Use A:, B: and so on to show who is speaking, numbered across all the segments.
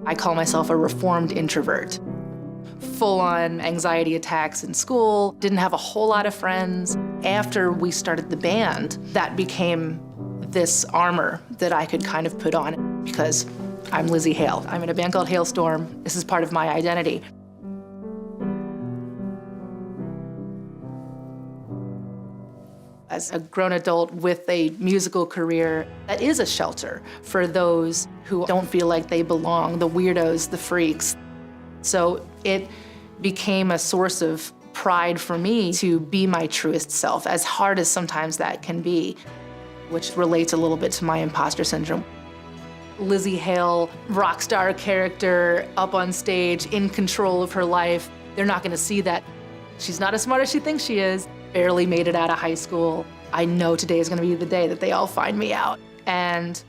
A: I call myself a reformed introvert. Full-on anxiety attacks in school, didn't have a whole lot of friends. After we started the band, that became this armor that I could kind of put on because I'm Lzzy Hale. I'm in a band called Hailstorm. This is part of my identity. As a grown adult with a musical career, that is a shelter for those who don't feel like they belong, the weirdos, the freaks. So it became a source of pride for me to be my truest self, as hard as sometimes that can be, which relates a little bit to my imposter syndrome. Lzzy Hale, rock star character, up on stage, in control of her life. They're not gonna see that. She's not as smart as she thinks she is. Barely made it out of high school. I know today is gonna be the day that they all find me out. And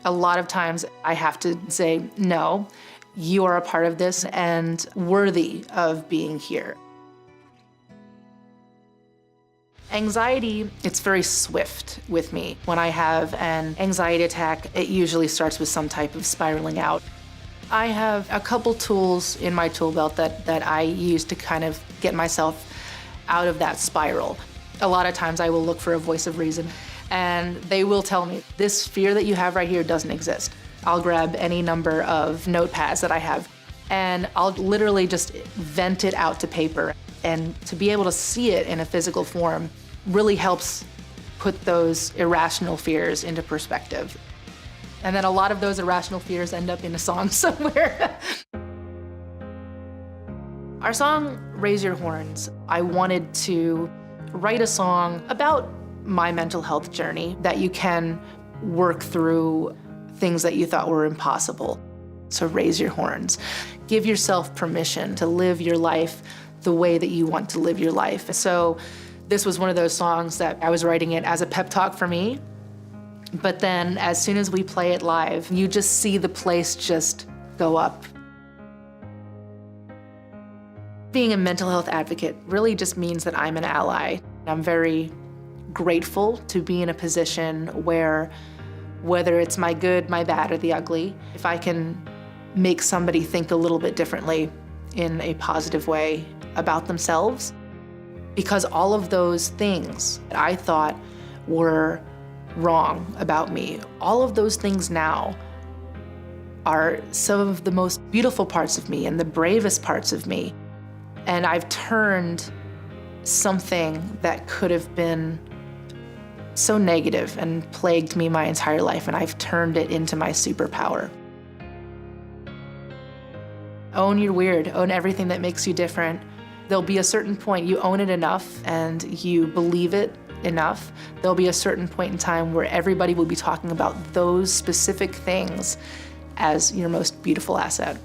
A: a lot of times I have to say, no, you are a part of this and worthy of being here. Anxiety, it's very swift with me. When I have an anxiety attack, it usually starts with some type of spiraling out. I have a couple tools in my tool belt that I use to kind of get myself out of that spiral. A lot of times I will look for a voice of reason, and they will tell me, this fear that you have right here doesn't exist. I'll grab any number of notepads that I have, and I'll literally just vent it out to paper. And to be able to see it in a physical form really helps put those irrational fears into perspective. And then a lot of those irrational fears end up in a song somewhere. Our song, Raise Your Horns, I wanted to write a song about my mental health journey, that you can work through things that you thought were impossible. So raise your horns. Give yourself permission to live your life the way that you want to live your life. So this was one of those songs that I was writing it as a pep talk for me, but then as soon as we play it live, you just see the place just go up. Being a mental health advocate really just means that I'm an ally. I'm very grateful to be in a position where, whether it's my good, my bad, or the ugly, if I can make somebody think a little bit differently in a positive way about themselves, because all of those things that I thought were wrong about me, all of those things now are some of the most beautiful parts of me and the bravest parts of me. And I've turned something that could have been so negative and plagued me my entire life, and I've turned it into my superpower. Own your weird, own everything that makes you different. There'll be a certain point, you own it enough and you believe it enough, there'll be a certain point in time where everybody will be talking about those specific things as your most beautiful asset.